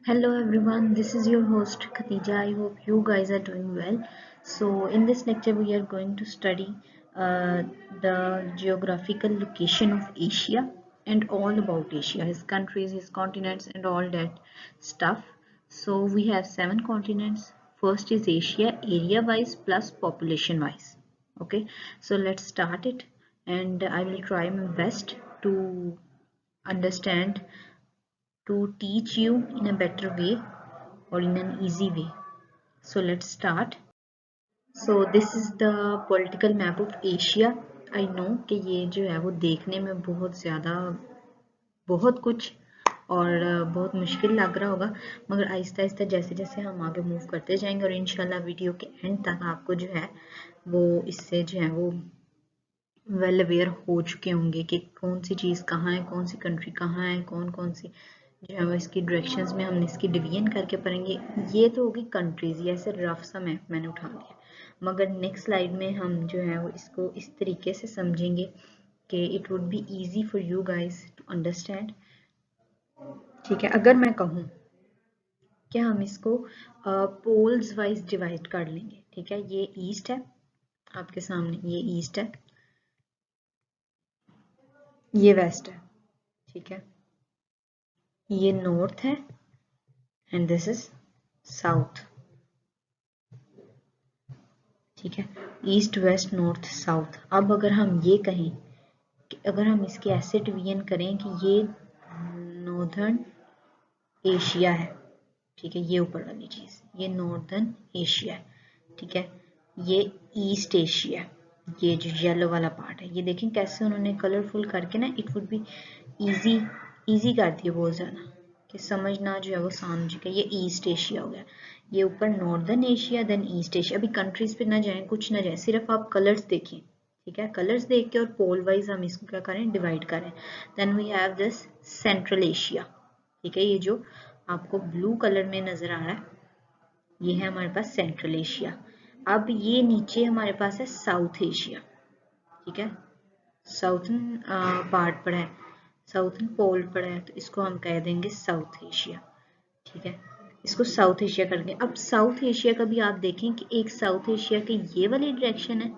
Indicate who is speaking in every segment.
Speaker 1: Hello everyone, this is your host Khatija. I hope you guys are doing well. So, in this lecture, we are going to study uh, the geographical location of Asia and all about Asia, his countries, his continents, and all that stuff. So, we have 7 continents. First is Asia, area wise plus population wise. Okay, so let's start it, and I will try my best to understand to teach you in a better way or in an easy way. So let's start. So this is the political map of Asia. I know कि ये जो है वो देखने में बहुत ज़्यादा बहुत कुछ और बहुत मुश्किल लग रहा होगा, मगर आहिस्ता आहिस्ता जैसे जैसे हम आगे मूव करते जाएंगे और इंशाल्लाह वीडियो के एंड तक आपको जो है वो इससे जो है वो वेल अवेयर हो चुके होंगे कि कौन सी चीज़ कहाँ है, कौन सी कंट्री कहाँ है, कौन कौन सी जो है वो इसकी डायरेक्शंस में हम इसकी डिवीजन करके पढ़ेंगे। ये तो होगी कंट्रीज, ये ऐसे रफ सा मैप मैंने उठा लिया, मगर नेक्स्ट स्लाइड में हम जो है वो इसको इस तरीके से समझेंगे कि it would be easy for you guys to understand. ठीक है, अगर मैं कहूँ कि हम इसको पोल्स वाइज डिवाइड कर लेंगे। ठीक है, ये ईस्ट है, आपके सामने ये ईस्ट है, ये वेस्ट है। ठीक है, ये नॉर्थ है एंड दिस इज साउथ। ठीक है, ईस्ट वेस्ट नॉर्थ साउथ। अब अगर हम ये कहें कि अगर हम इसके ऐसे डिवीजन करें कि ये नॉर्दर्न एशिया है, ठीक है, ये ऊपर वाली चीज ये नॉर्दर्न एशिया है। ठीक है, ये ईस्ट एशिया, ये जो येलो वाला पार्ट है, ये देखें कैसे उन्होंने कलरफुल करके ना it would be easy easy कर दिया बहुत ज्यादा कि समझना जो है वो समझ के। ये ईस्ट एशिया हो गया, ये ऊपर northern Asia, then East Asia. अभी कंट्रीज पे ना जाएं, कुछ ना जाए, सिर्फ आप कलर्स देखें। ठीक है, कलर्स देख के और पोल वाइज हम इसको क्या करें, डिवाइड करें। Then we have this Central Asia. ठीक है, ये जो आपको ब्लू कलर में नजर आ रहा है ये है हमारे पास सेंट्रल एशिया। अब ये नीचे हमारे पास है साउथ एशिया। ठीक है, साउथर्न पार्ट पड़ा है, साउथर्न पोल पड़ा है, तो इसको हम कह देंगे साउथ एशिया। ठीक है, इसको साउथ एशिया कर देंगे। अब साउथ एशिया का भी आप देखें कि एक साउथ एशिया के ये वाली डायरेक्शन है,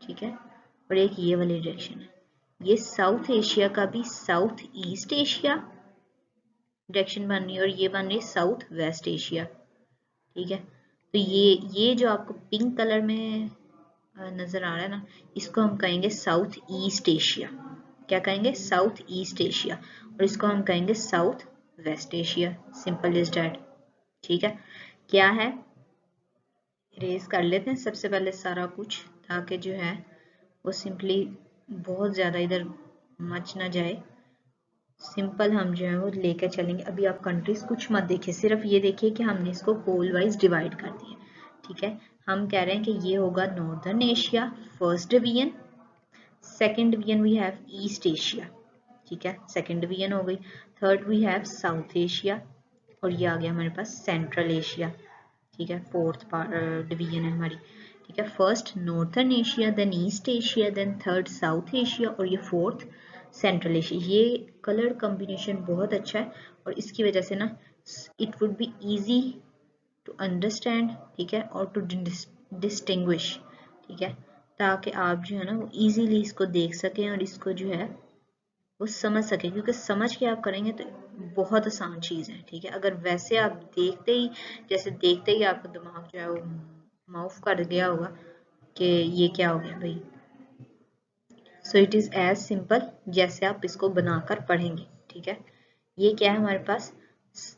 Speaker 1: ठीक है, और एक ये वाली डायरेक्शन है। ये साउथ एशिया का भी साउथ ईस्ट एशिया डायरेक्शन बन रही है और ये बन रही है साउथ वेस्ट एशिया। ठीक है, तो ये जो आपको पिंक कलर में नजर आ रहा है ना, इसको हम कहेंगे साउथ ईस्ट एशिया। क्या कहेंगे, साउथ ईस्ट एशिया, और इसको हम कहेंगे south West Asia. Simple is that. ठीक है, क्या है, इरेज कर लेते हैं सबसे पहले सारा कुछ, ताकि जो है वो सिंपली बहुत ज्यादा इधर मच ना जाए। सिंपल हम जो है वो लेकर चलेंगे। अभी आप कंट्रीज कुछ मत देखिए, सिर्फ ये देखिए कि हमने इसको पोल वाइज डिवाइड कर दिया। ठीक है, हम कह रहे हैं कि ये होगा northern Asia first division, second division we have East Asia. ठीक है, सेकंड डिवीजन हो गई। Third we have South Asia, और ये आ गया हमारे पास सेंट्रल एशिया। ठीक है, फोर्थ डिवीजन है हमारी। ठीक है, first northern Asia, then East Asia, then third South Asia, और ये फोर्थ सेंट्रल एशिया। ये कलर कॉम्बिनेशन बहुत अच्छा है और इसकी वजह से ना it would be easy to understand. ठीक है, और टू डिस्टिंग्विश। ठीक है, ताकि आप जो है ना वो इजीली इसको देख सकें और इसको जो है वो समझ सके, क्योंकि समझ के आप करेंगे तो बहुत आसान चीज़ है। ठीक है, अगर वैसे आप देखते ही जैसे देखते ही आपका दिमाग जो है वो माउफ कर गया होगा कि ये क्या हो गया भाई। So it is as simple जैसे आप इसको बनाकर पढ़ेंगे। ठीक है, ये क्या है हमारे पास,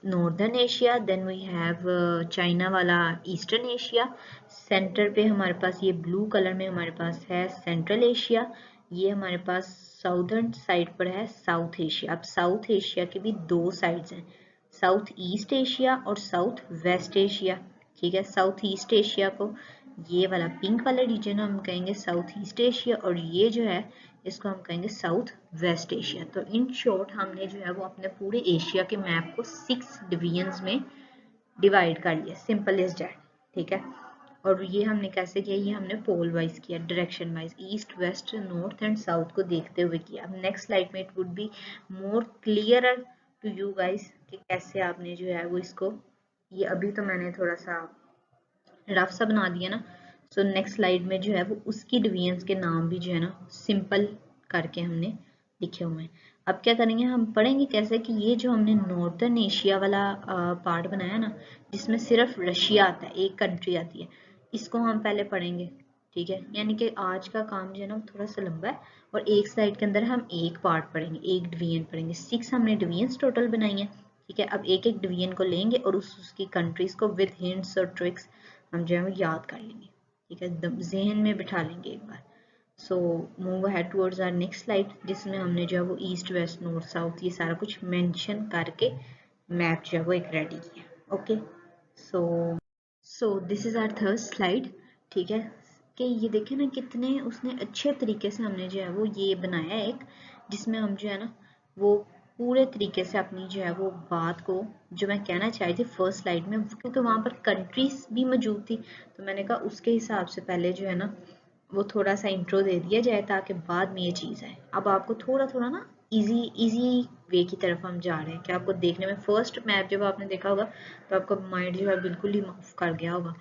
Speaker 1: northern Asia, then we have China वाला ईस्टर्न एशिया। सेंटर पे हमारे पास ये ब्लू कलर में हमारे पास है सेंट्रल एशिया। ये हमारे पास साउदर्न साइड पर है साउथ एशिया। अब साउथ एशिया के भी दो साइड्स हैं, साउथ ईस्ट एशिया और साउथ वेस्ट एशिया। ठीक है, साउथ ईस्ट एशिया को ये वाला पिंक वाला रीजन हम कहेंगे साउथ ईस्ट एशिया, और ये जो है इसको हम कहेंगे साउथ वेस्ट एशिया। तो इन शॉर्ट हमने जो है वो अपने पूरे एशिया के मैप को 6 डिवीजन्स में डिवाइड कर लिया। Simple is that. ठीक है, और ये हमने कैसे किया, ये हमने पोल वाइज किया, direction wise, east west north and south को देखते हुए किया। अब नेक्स्ट स्लाइड में it would be more clear to you guys कि कैसे आपने जो है वो इसको, ये अभी तो मैंने थोड़ा सा रफ सा बना दिया ना। सो नेक्स्ट स्लाइड में जो है वो उसकी डिवीजन्स के नाम भी जो है ना सिंपल करके हमने लिखे हुए हैं। अब क्या करेंगे, हम पढ़ेंगे कैसे कि ये जो हमने नॉर्दर्न एशिया वाला पार्ट बनाया ना, जिसमें सिर्फ रशिया आता है, एक कंट्री आती है, इसको हम पहले पढ़ेंगे। ठीक है, यानी कि आज का काम जो है ना थोड़ा सा लंबा है, और एक स्लाइड के अंदर हम एक पार्ट पढ़ेंगे, एक डिवीजन पढ़ेंगे। 6 हमने डिवीजन्स टोटल बनाई है। ठीक है, अब एक एक डिवीजन को लेंगे और उसकी कंट्रीज को विद हिंट्स और ट्रिक्स हम जो है वो याद कर लेंगे। ठीक है, जहन में बिठा लेंगे एक बार। So move ahead towards our next slide, जिसमें हमने जो है वो ईस्ट वेस्ट नॉर्थ साउथ ये सारा कुछ मेंशन करके मैप जो है वो एक रेडी किया। Okay, so this is our third slide. ठीक है, कि ये देखें ना कितने उसने अच्छे तरीके से हमने जो है वो ये बनाया है एक, जिसमें हम जो है ना वो पूरे तरीके से अपनी जो है वो बात को, जो मैं कहना चाहती थी फर्स्ट स्लाइड में, क्योंकि वहां पर कंट्रीज भी मौजूद थी, तो मैंने कहा उसके हिसाब से पहले जो है ना वो थोड़ा सा इंट्रो दे दिया जाए ताकि बाद में ये चीज़ आए। अब आपको थोड़ा थोड़ा ना इजी इजी वे की तरफ हम जा रहे हैं कि आपको देखने में, फर्स्ट मैप जब आपने देखा होगा तो आपका माइंड जो है बिल्कुल ही मूव कर गया होगा।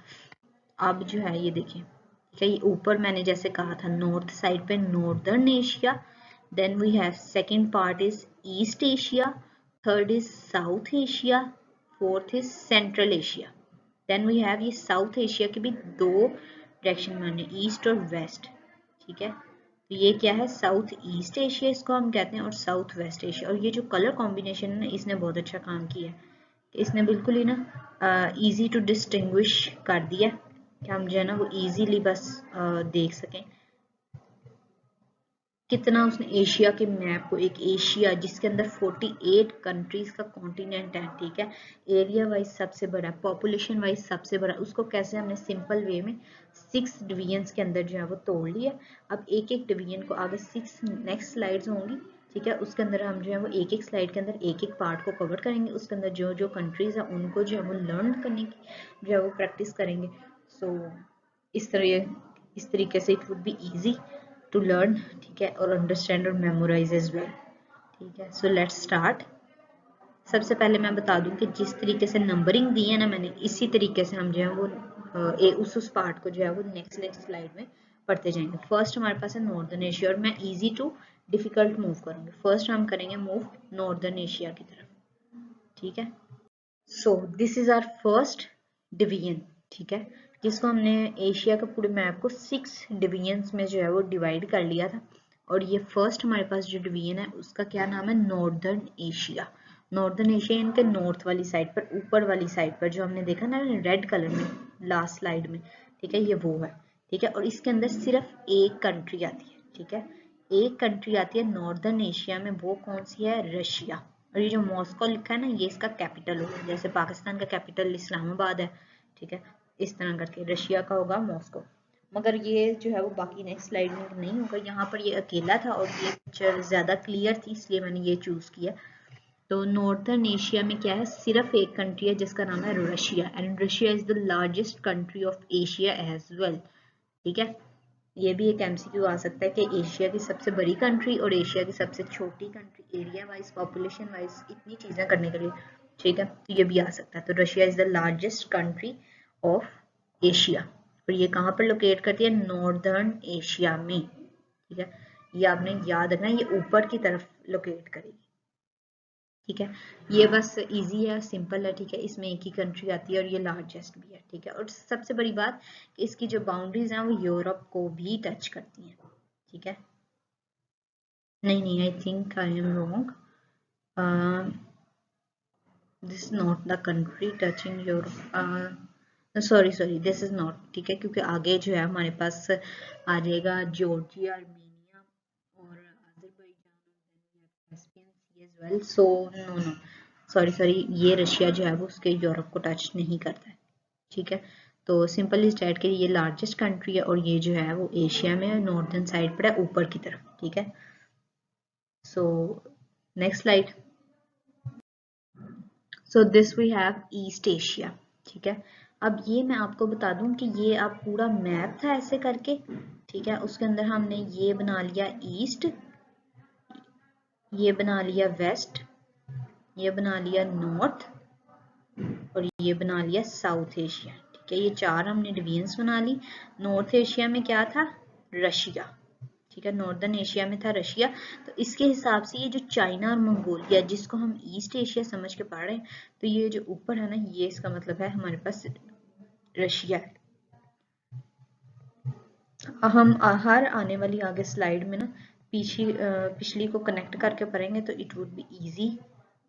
Speaker 1: अब जो है ये देखिए, ठीक है, ये ऊपर मैंने जैसे कहा था नॉर्थ साइड पे northern Asia, then we have second part is East Asia, third is South Asia, fourth is Central Asia, then we have ये साउथ एशिया के भी दो डायरेक्शन माने, ईस्ट और वेस्ट। ठीक है, तो ये क्या है, साउथ ईस्ट एशिया इसको हम कहते हैं, और साउथ वेस्ट एशिया। और ये जो कलर कॉम्बिनेशन है ना, इसने बहुत अच्छा काम किया है, इसने बिल्कुल ही ना इजी टू डिस्टिंग्विश कर दिया कि हम जो है ना वो इजीली बस देख सकें कितना उसने एशिया के मैप को, एक एशिया जिसके अंदर 48 कंट्रीज का कॉन्टिनेंट है, ठीक है, एरिया वाइज सबसे बड़ा, पॉपुलेशन वाइज सबसे बड़ा, उसको कैसे हमने सिंपल वे में 6 डिवीजन्स के अंदर जो है वो तोड़ लिया। अब एक एक डिवीजन को आगे 6 नेक्स्ट स्लाइड्स होंगी, ठीक है, उसके अंदर हम जो है वो एक एक स्लाइड के अंदर एक एक पार्ट को कवर करेंगे, उसके अंदर जो जो कंट्रीज है उनको जो है वो लर्न करने की जो है वो प्रैक्टिस करेंगे। सो इस तरीके से it would be easy to learn, ठीक है, और अंडरस्टैंड और मेमोराइज एज वेल। ठीक है, सो लेट्स स्टार्ट। सबसे पहले मैं बता दूं कि जिस तरीके से नंबरिंग दी है ना मैंने, इसी तरीके से हम जो है वो उस पार्ट को जो है वो नेक्स्ट स्लाइड में पढ़ते जाएंगे। फर्स्ट हमारे पास है नॉर्दर्न एशिया, और मैं इजी टू डिफिकल्ट मूव करूंगी। फर्स्ट हम करेंगे मूव नॉर्दर्न एशिया की तरफ। ठीक है, so this is our first division, ठीक है, जिसको हमने एशिया के पूरे मैप को 6 डिवीजन्स में जो है वो डिवाइड कर लिया था। और ये फर्स्ट हमारे पास जो डिवीजन है उसका क्या नाम है, नॉर्दर्न एशिया। नॉर्दर्न एशिया इनके नॉर्थ वाली साइड पर, ऊपर वाली साइड पर जो हमने देखा ना रेड कलर में लास्ट स्लाइड में, ठीक है, ये वो है। ठीक है, और इसके अंदर सिर्फ एक कंट्री आती है। ठीक है, एक कंट्री आती है नॉर्दर्न एशिया में, वो कौन सी है, रशिया। और ये जो मॉस्को लिखा है ना, ये इसका कैपिटल होगा, जैसे पाकिस्तान का कैपिटल इस्लामाबाद है। ठीक है, इस तरह करके रशिया का होगा मॉस्को। मगर ये जो है वो बाकी नेक्स्ट स्लाइड में नहीं होगा, यहाँ पर ये अकेला था और ये पिक्चर ज़्यादा क्लियर थी, इसलिए मैंने ये चूज़ किया। तो नॉर्थर्न एशिया में क्या है, सिर्फ एक कंट्री है जिसका नाम है Russia, and Russia is the largest country of Asia as well. ठीक है, ये भी एक एमसीक्यू आ सकता है कि एशिया की सबसे बड़ी कंट्री और एशिया की सबसे छोटी country, area wise population wise इतनी चीज़ें करने के लिए। ठीक है, तो ये भी आ सकता है। तो Russia is the largest country of Asia, और ये कहाँ पर लोकेट करती है, नॉर्दर्न एशिया में। ठीक है, ये आपने याद रखना, ये ऊपर की तरफ लोकेट करेगी। ठीक है, ये बस इजी है, सिंपल है। ठीक है, इसमें एक ही कंट्री आती है और ये लार्जेस्ट भी है। ठीक है, और सबसे बड़ी बात कि इसकी जो बाउंड्रीज हैं वो यूरोप को भी टच करती हैं। ठीक है, नहीं, I think I am wrong, this is not the country touching Europe, sorry this is not. ठीक है, क्योंकि आगे जो है हमारे पास आ जाएगा जॉर्जिया, आर्मेनिया और अजरबैजान, सो नो, सॉरी, ये रशिया जो है वो उसके यूरोप को टच नहीं करता है। ठीक है, तो सिंपल इस डेट के ये लार्जेस्ट कंट्री है, और ये जो है वो एशिया में नॉर्दर्न साइड पर है, ऊपर की तरफ। ठीक है, so next slide. So this we have East Asia. ठीक है, अब ये मैं आपको बता दूं कि ये आप पूरा मैप था ऐसे करके। ठीक है, उसके अंदर हमने ये बना लिया ईस्ट, ये बना लिया वेस्ट, ये बना लिया नॉर्थ और ये बना लिया साउथ एशिया। ठीक है, ये 4 हमने डिवीजन्स बना ली। नॉर्थ एशिया में क्या था? रशिया। ठीक है, नॉर्दर्न एशिया में था रशिया। तो इसके हिसाब से ये जो चाइना और मंगोलिया, जिसको हम ईस्ट एशिया समझ के पढ़ रहे हैं, तो ये जो ऊपर है ना, ये इसका मतलब है हमारे पास रशिया है। हम हर आने वाली आगे स्लाइड में ना पिछली को कनेक्ट करके पढ़ेंगे तो it would be easy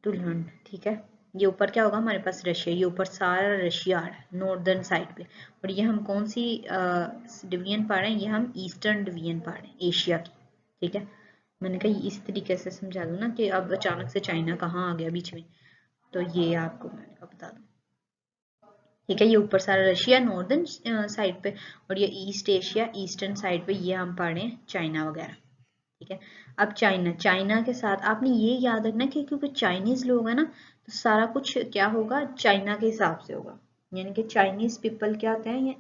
Speaker 1: to learn. ठीक है, ये ऊपर क्या होगा हमारे पास? रशिया। ये ऊपर सारा रशिया है नॉर्दर्न साइड पे। और ये हम कौन सी डिवीजन पढ़ रहे हैं? ये हम ईस्टर्न डिवीजन पढ़ रहे हैं एशिया की। ठीक है, मैंने कहा इस तरीके से समझा दूं ना कि अब अचानक से चाइना कहाँ आ गया बीच में, तो ये आपको मैंने कहा बता दूं। ठीक है, ये ऊपर सारा रशिया नॉर्दर्न साइड पे, और ये ईस्ट एशिया ईस्टर्न साइड पे, ये हम पढ़ रहे हैं चाइना वगैरह। ठीक है, अब चाइना के साथ आपने ये याद रखना कि क्योंकि चाइनीज लोग हैं ना, तो सारा कुछ क्या होगा? चाइना के हिसाब से होगा। यानी कि चाइनीज पीपल क्या होते हैं, ये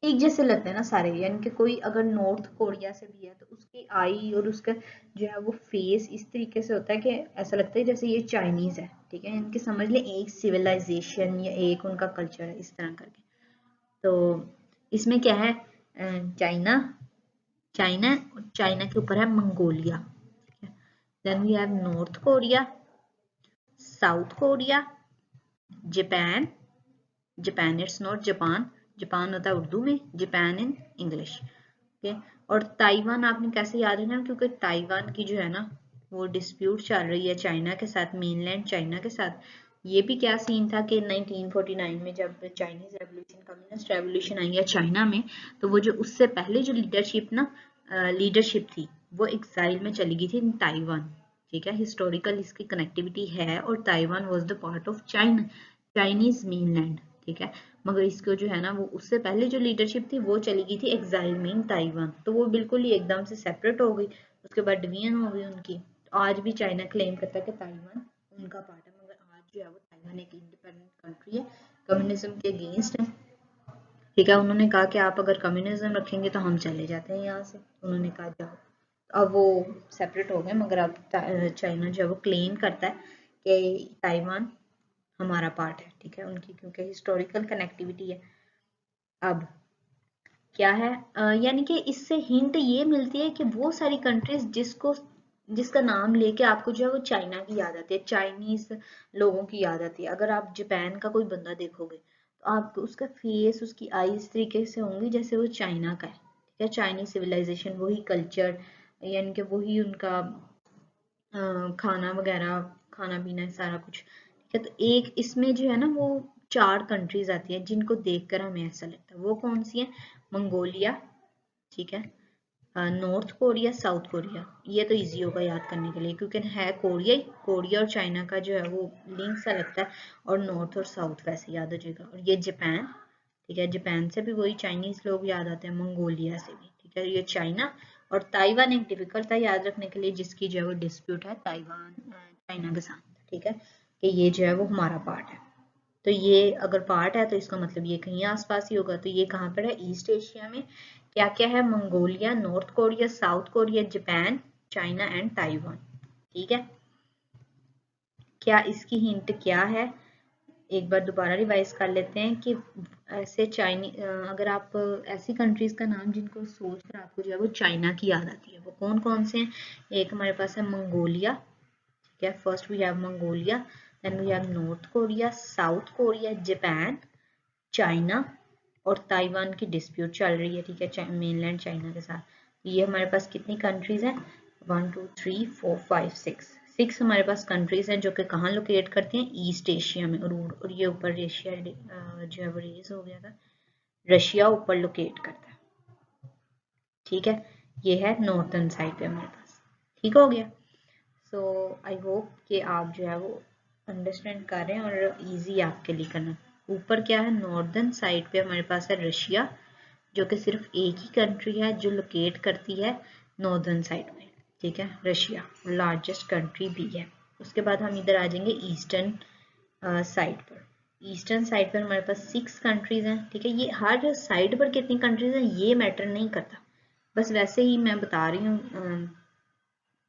Speaker 1: एक जैसे लगते हैं ना सारे। यानी कि कोई अगर नॉर्थ कोरिया से भी है तो उसकी आई और उसका जो है वो फेस इस तरीके से होता है कि ऐसा लगता है जैसे ये चाइनीज है। ठीक है, इनके समझ लें एक सिविलाइजेशन या एक उनका कल्चर है इस तरह करके। तो इसमें क्या है? चाइना चाइना चाइना के ऊपर है Mongolia. Then we have North Korea, South Korea, Japan. Japan it's not Japan, Japan होता है उर्दू में, जापान इन इंग्लिश। ओके, और ताइवान आपने कैसे याद रखना? क्योंकि ताइवान की जो है ना वो डिस्प्यूट चल रही है चाइना के साथ, मेनलैंड चाइना के साथ। ये भी क्या सीन था कि 1949 में जब चाइनीज रेवोल्यूशन, कम्युनिस्ट रेवोल्यूशन आई है चाइना में, तो वो जो उससे पहले जो लीडरशिप थी वो एक्साइल में चली गई थी ताइवान। ठीक है, हिस्टोरिकल इसकी कनेक्टिविटी है, और Taiwan was the part of China, Chinese mainland. ठीक है, मगर इसको जो है ना वो उससे पहले जो लीडरशिप थी वो चली गई थी एग्जाइल में ताइवान, तो वो बिल्कुल ही एकदम से सेपरेट हो गई। उसके बाद डिवीजन हो गई उनकी। आज भी चाइना क्लेम करता है कि ताइवान उनका पार्ट है, मगर आज जो है वो ताइवान एक इंडिपेंडेंट कंट्री है, कम्युनिज्म के अगेंस्ट है। ठीक है, उन्होंने कहा कि आप अगर कम्युनिज्म रखेंगे तो हम चले जाते हैं यहाँ से। उन्होंने कहा जाओ। अब वो सेपरेट हो गए, मगर अब चाइना जो है वो क्लेम करता है कि ताइवान हमारा पार्ट है। ठीक है, उनकी क्योंकि हिस्टोरिकल कनेक्टिविटी है। अब क्या है, यानी कि इससे हिंट ये मिलती है कि वो सारी कंट्रीज जिसका नाम लेके आपको जो है वो चाइना की याद आती है, चाइनीज लोगों की याद आती है। अगर आप जापान का कोई बंदा देखोगे तो आपको उसका फेस, उसकी आई इस तरीके से होंगी जैसे वो चाइना का है। ठीक है, चाइनीज सिविलाइजेशन, वही कल्चर, यानी कि वही उनका खाना वगैरह, खाना पीना सारा कुछ। ठीक है, तो एक इसमें जो है ना वो 4 कंट्रीज आती है जिनको देखकर हमें ऐसा लगता है। वो कौन सी है? मंगोलिया, ठीक है, नॉर्थ कोरिया, साउथ कोरिया। ये तो इजी होगा याद करने के लिए क्योंकि है कोरिया ही। कोरिया और चाइना का जो है वो लिंक सा लगता है, और नॉर्थ और साउथ वैसे याद हो जाएगा। और ये जापान, ठीक है, जापान से भी वही चाइनीज लोग याद आते हैं, मंगोलिया से भी। ठीक है, ये चाइना, और ताइवान एक डिफिकल्ट था याद रखने के लिए, जिसकी जो है वो डिस्प्यूट है ताइवान चाइना के साथ। ठीक है, कि ये जो है वो हमारा पार्ट है। तो ये अगर पार्ट है तो इसका मतलब ये कहीं आसपास ही होगा। तो ये कहाँ पर है? ईस्ट एशिया में। क्या क्या है? Mongolia, north Korea, South Korea, Japan, China and Taiwan. ठीक है, क्या इसकी हिंट क्या है? एक बार दोबारा रिवाइज कर लेते हैं कि ऐसे अगर आप ऐसी कंट्रीज का नाम जिनको सोच कर आपको जो है वो चाइना की याद आती है, वो कौन कौन से हैं? एक हमारे पास है मंगोलिया। ठीक है, first we have Mongolia, then we have North Korea, South Korea, Japan, China, और ताइवान की डिस्प्यूट चल रही है। ठीक है, मेनलैंड चाइना के साथ। ये हमारे पास कितनी कंट्रीज हैं? 1 2 3 4 5 6 हमारे पास कंट्रीज हैं जो कि कहाँ लोकेट करती हैं? ईस्ट एशिया में। और ये ऊपर एशिया जो है वो रेज हो गया था, रशिया ऊपर लोकेट करता है। ठीक है, ये है नॉर्थन साइड पे हमारे पास। ठीक हो गया। सो आई होप कि आप जो है वो अंडरस्टैंड कर रहे हैं और इजी आपके लिए करना। ऊपर क्या है? नॉर्दर्न साइड पे हमारे पास है रशिया, जो कि सिर्फ एक ही कंट्री है जो लोकेट करती है नॉर्दर्न साइड में। ठीक है, रशिया लार्जेस्ट कंट्री भी है। उसके बाद हम इधर आ जाएंगे ईस्टर्न साइड पर। ईस्टर्न साइड पर हमारे पास 6 कंट्रीज हैं। ठीक है, ये हर साइड पर कितनी कंट्रीज हैं ये मैटर नहीं करता, बस वैसे ही मैं बता रही हूँ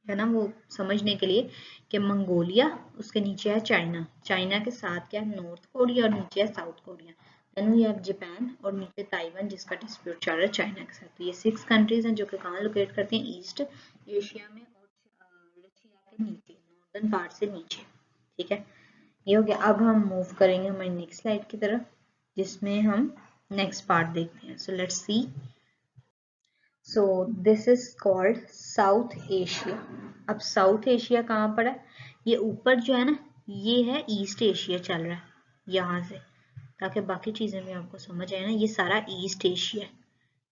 Speaker 1: है ना, वो समझने के लिए कि मंगोलिया, उसके नीचे है चाइना, चाइना के साथ क्या है नॉर्थ कोरिया और नीचे है South Korea, then we have Japan और नीचे ताइवान जिसका डिस्प्यूट चल रहा है चाइना के साथ। तो ये 6 कंट्रीज हैं जो कि कहाँ लोकेट करते हैं, ईस्ट एशिया में और रशिया के नीचे, नॉर्दर्न पार्ट से नीचे। ठीक है, ये हो गया। अब हम मूव करेंगे हमारी नेक्स्ट स्लाइड की तरफ जिसमें हम नेक्स्ट पार्ट देखते हैं। So let's see. So this is called south Asia. अब साउथ एशिया कहाँ पड़ा है, ये ऊपर जो है ना ये है ईस्ट एशिया चल रहा है यहाँ से, ताकि बाकी चीजें भी आपको समझ आए ना। ये सारा ईस्ट एशिया है,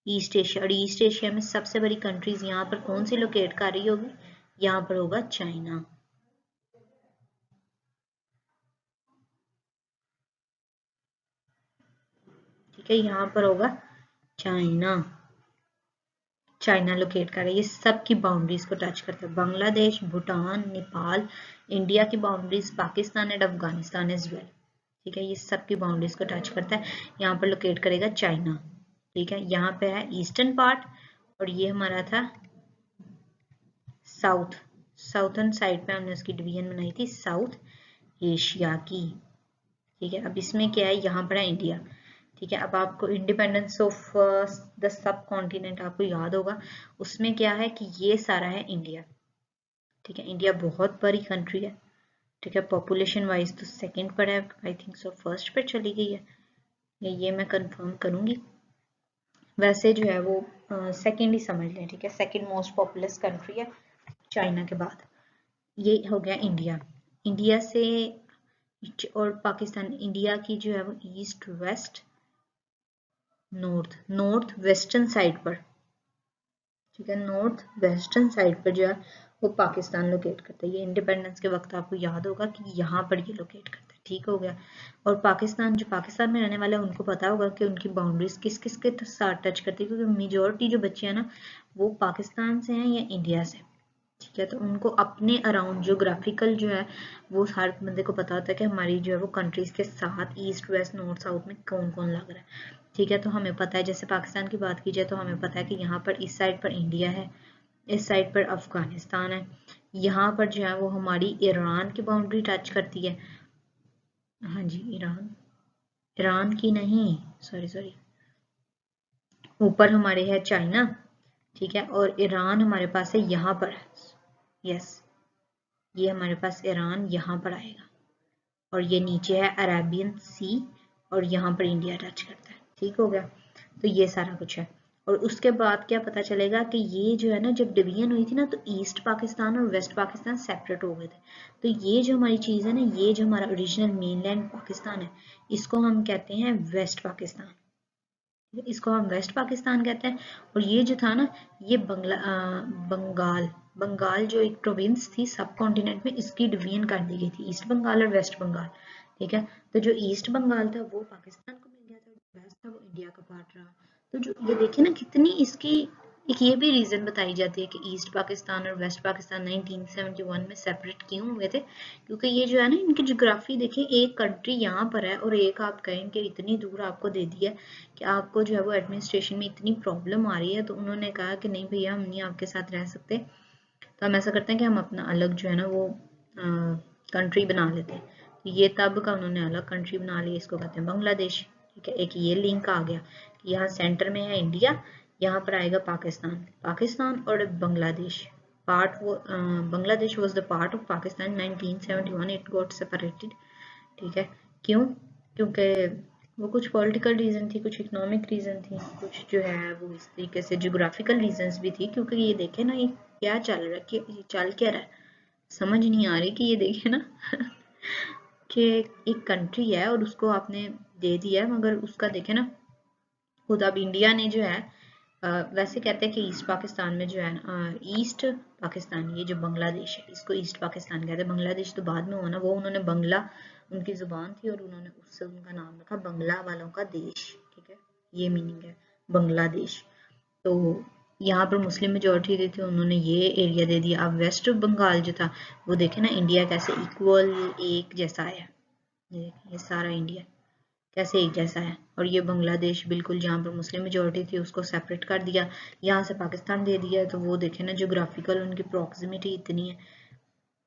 Speaker 1: ईस्ट एशिया। और ईस्ट एशिया में सबसे बड़ी कंट्रीज यहाँ पर कौन सी लोकेट कर रही होगी, यहाँ पर होगा चाइना। ठीक है, यहाँ पर होगा चाइना, चाइना लोकेट कर रहा है। ये सब की बाउंड्रीज को टच करता है, बांग्लादेश, भूटान, नेपाल, इंडिया की boundaries, Pakistan and Afghanistan as well. ठीक है, ये सब की बाउंड्रीज को टच करता है। यहाँ पर लोकेट करेगा चाइना। ठीक है, यहाँ पे है ईस्टर्न पार्ट और ये हमारा था साउथ, साउथर्न साइड पे हमने उसकी डिवीजन बनाई थी साउथ एशिया की। ठीक है, अब इसमें क्या है, यहाँ पर है इंडिया। ठीक है, अब आपको independence of the sub continent आपको याद होगा, उसमें क्या है कि ये सारा है इंडिया। ठीक है, इंडिया बहुत बड़ी कंट्री है। ठीक है, पॉपुलेशन वाइज तो सेकंड पर है, आई थिंक सो फर्स्ट पर चली गई है, ये मैं कंफर्म करूंगी। वैसे जो है वो सेकंड ही समझ लें। ठीक है, सेकंड मोस्ट पॉपुलस कंट्री है चाइना के बाद। ये हो गया इंडिया। इंडिया से और पाकिस्तान, इंडिया की जो है वो east west north, north western side पर। ठीक है, नॉर्थ वेस्टर्न साइड पर जो है वो पाकिस्तान लोकेट करता है। ये इंडिपेंडेंस के वक्त आपको याद होगा कि यहाँ पर ये लोकेट करता है। ठीक हो गया। और पाकिस्तान, जो पाकिस्तान में रहने वाले हैं उनको पता होगा कि उनकी बाउंड्रीज किस किस के साथ टच करती है, क्योंकि मेजोरिटी जो बच्चे हैं ना वो पाकिस्तान से हैं या इंडिया से। ठीक है, तो उनको अपने अराउंड ज्योग्राफिकल जो है वो हर बंदे को पता होता है कि हमारी जो है वो कंट्रीज के साथ ईस्ट वेस्ट नॉर्थ साउथ में कौन कौन लग रहा है। ठीक है, तो हमें पता है, जैसे पाकिस्तान की बात की जाए तो हमें पता है कि यहाँ पर इस साइड पर इंडिया है, इस साइड पर अफगानिस्तान है, यहाँ पर जो है वो हमारी ईरान की बाउंड्री टच करती है। हाँ जी, ईरान, ईरान की नहीं, सॉरी सॉरी, ऊपर हमारे है चाइना। ठीक है, और ईरान हमारे पास है यहाँ पर, यस, ये हमारे पास ईरान यहाँ पर आएगा, और ये नीचे है अरेबियन सी, और यहाँ पर इंडिया टच करता है। ठीक हो गया, तो ये सारा कुछ है। और उसके बाद क्या पता चलेगा कि ये जो है ना, जब डिवीजन हुई थी ना तो ईस्ट पाकिस्तान और वेस्ट पाकिस्तान सेपरेट हो गए थे। तो ये जो हमारी चीज़ है ना, ये जो हमारा ओरिजिनल मेनलैंड पाकिस्तान है, इसको हम कहते हैं वेस्ट पाकिस्तान, इसको हम वेस्ट पाकिस्तान कहते हैं। और ये जो था ना, ये बंगाल, बंगाल जो एक प्रोविंस थी सब कॉन्टिनेंट में, इसकी डिवीजन कर दी गई थी, ईस्ट बंगाल और वेस्ट बंगाल। ठीक है, तो जो ईस्ट बंगाल था वो पाकिस्तान को मिल गया था, जो वेस्ट था वो इंडिया का पार्ट रहा। तो जो ये देखे ना कितनी इसकी, एक ये भी रीजन बताई जाती है कि ईस्ट पाकिस्तान और वेस्ट पाकिस्तान 1971 में सेपरेट क्यों हुए थे, क्योंकि ये जो है ना इनकी ज्योग्राफी देखें, एक कंट्री यहाँ पर है और एक आप कहें कि इतनी दूर आपको दे दिया है कि आपको जो है वो एडमिनिस्ट्रेशन में इतनी प्रॉब्लम आ रही है, तो उन्होंने कहा कि नहीं भैया, हम नहीं आपके साथ रह सकते, तो हम ऐसा करते हैं कि हम अपना अलग जो है ना वो कंट्री बना लेते हैं। तो ये तब का उन्होंने अलग कंट्री बना लिया, इसको कहते हैं बांग्लादेश। ठीक है, एक ये लिंक आ गया कि यहाँ सेंटर में है इंडिया, यहाँ पर आएगा पाकिस्तान, पाकिस्तान और बांग्लादेश पार्ट, वो Bangladesh was the part of Pakistan 1971, it got separated. ठीक है, क्यों, क्योंकि वो कुछ पॉलिटिकल रीजन थी, कुछ इकोनॉमिक रीजन थी, कुछ जो है वो इस तरीके से ज्योग्राफिकल रीजंस भी थी। क्योंकि ये देखे ना, ये क्या चल रहा है, कि ये चल क्या रहा है, समझ नहीं आ रही कि ये देखे ना कि एक कंट्री है और उसको आपने दे दिया है, मगर उसका देखे ना खुद। अब इंडिया ने जो है वैसे कहते हैं कि ईस्ट पाकिस्तान में जो है ईस्ट पाकिस्तान, ये जो बांग्लादेश है इसको ईस्ट पाकिस्तान कहते हैं। बांग्लादेश तो बाद में हुआ ना, वो उन्होंने बंगला उनकी जुबान थी और उन्होंने उससे उनका नाम रखा बंगला वालों का देश। ठीक है, ये मीनिंग है बांग्लादेश। तो यहाँ पर मुस्लिम मेजोरिटी थी तो उन्होंने ये एरिया दे दिया। अब वेस्ट बंगाल जो था वो देखे ना, इंडिया कैसे इक्वल एक जैसा आया, ये सारा इंडिया कैसे एक जैसा है। और ये बांग्लादेश बिल्कुल जहाँ पर मुस्लिम मेजोरिटी थी उसको सेपरेट कर दिया, यहाँ से पाकिस्तान दे दिया। तो वो देखें ना, जोग्राफिकल उनकी प्रॉक्सिमिटी इतनी है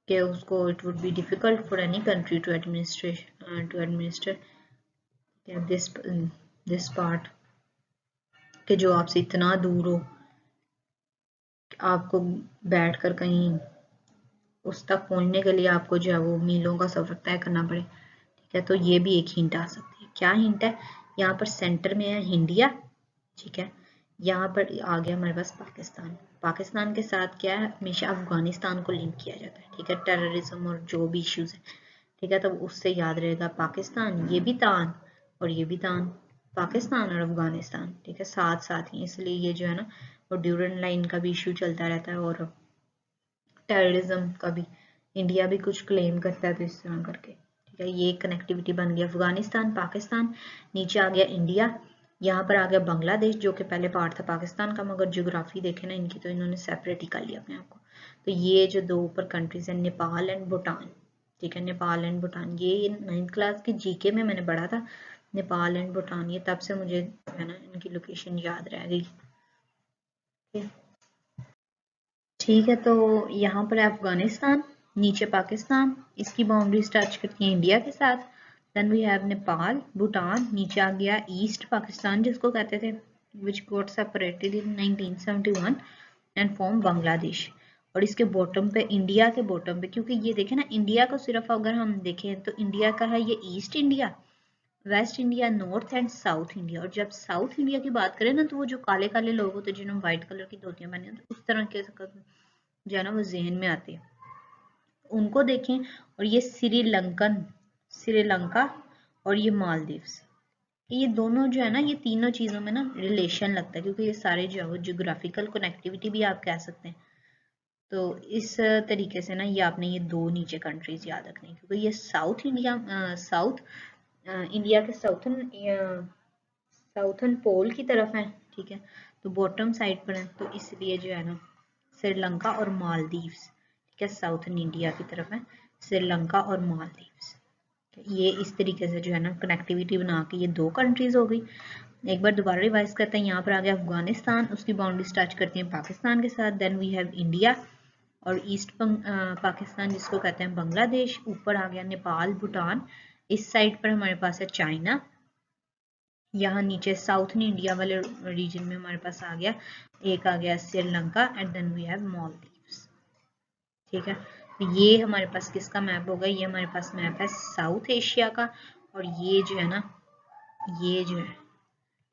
Speaker 1: कि उसको it would be difficult for any country to administer this part, कि जो आपसे इतना दूर हो, आपको बैठकर कहीं उस तक पहुंचने के लिए आपको जो है वो मीलों का सफर तय करना पड़े। ठीक है, तो ये भी एक हिंट आ सकती है। क्या हिंट है? यहाँ पर सेंटर में है इंडिया, ठीक है, यहाँ पर आ गया हमारे पास पाकिस्तान। पाकिस्तान के साथ क्या है, हमेशा अफगानिस्तान को लिंक किया जाता है, ठीक है, टेररिज्म और जो भी इश्यूज है, ठीक है, तो उससे याद रहेगा पाकिस्तान, ये भी तान और ये भी तान, पाकिस्तान और अफगानिस्तान, ठीक है, साथ साथ ही, इसलिए ये जो है ना वो ड्यूरन लाइन का भी इशू चलता रहता है और टेररिज्म का भी, इंडिया भी कुछ क्लेम करता है तो इस तरह करके, ठीक है, ये कनेक्टिविटी बन गया अफगानिस्तान पाकिस्तान, नीचे आ गया इंडिया, यहाँ पर आ गया बांग्लादेश जो कि पहले पार्ट था पाकिस्तान का, मगर ज्योग्राफी देखे ना इनकी तो इन्होंने सेपरेट ही कर लिया अपने आप को। तो ये जो दो ऊपर कंट्रीज है, नेपाल एंड भूटान, ठीक है, नेपाल एंड भूटान, ये 9th क्लास के जीके में मैंने पढ़ा था, नेपाल एंड भूटान, ये तब से मुझे है ना इनकी लोकेशन याद रह गई। ठीक है, तो यहाँ पर है अफगानिस्तान, नीचे पाकिस्तान, इसकी बाउंड्रीज टच करती हैं इंडिया के साथ। Then we have Nepal, Bhutan, नीचे आ गया ईस्ट पाकिस्तान जिसको कहते थे, which got separated in 1971 and form Bangladesh. और इसके बॉटम पे, इंडिया के बॉटम पे, क्योंकि ये देखें ना, इंडिया को सिर्फ अगर हम देखें तो इंडिया का है ये east India, waste India, north and south India. और जब साउथ इंडिया की बात करें ना, तो वो जो काले काले लोग होते हैं जिन्होंने व्हाइट कलर की धोतियां पहनी होती, उस तरह के जो है ना वो जहन में आते हैं, उनको देखें। और ये श्रीलंका और ये मालदीव्स, ये दोनों जो है ना, ये तीनों चीजों में ना रिलेशन लगता है, क्योंकि ये सारे जो है वो जियोग्राफिकल कनेक्टिविटी भी आप कह सकते हैं। तो इस तरीके से ना ये आपने ये दो नीचे कंट्रीज याद रखनी है, क्योंकि ये साउथ इंडिया के साउथर्न पोल की तरफ है, ठीक है, तो बॉटम साइड पर है, तो इसलिए जो है ना श्रीलंका और मालदीव्स, ठीक है, साउथर्न इंडिया की तरफ है श्रीलंका और मालदीव्स। ये इस तरीके से जो है ना कनेक्टिविटी बना के ये दो कंट्रीज हो गई। एक बार दोबारा रिवाइज करते हैं, यहाँ पर आ गया अफगानिस्तान, उसकी बाउंड्री टच करती है पाकिस्तान के साथ। देन वी हैव इंडिया और ईस्ट पाकिस्तान जिसको कहते हैं बांग्लादेश, ऊपर आ गया नेपाल भूटान, इस साइड पर हमारे पास है चाइना, यहाँ नीचे साउथ इंडिया वाले रीजन में हमारे पास आ गया, एक आ गया Sri Lanka and then we have Maldives. ठीक है, तो ये हमारे पास किसका मैप होगा, ये हमारे पास मैप है साउथ एशिया का। और ये जो है ना, ये जो है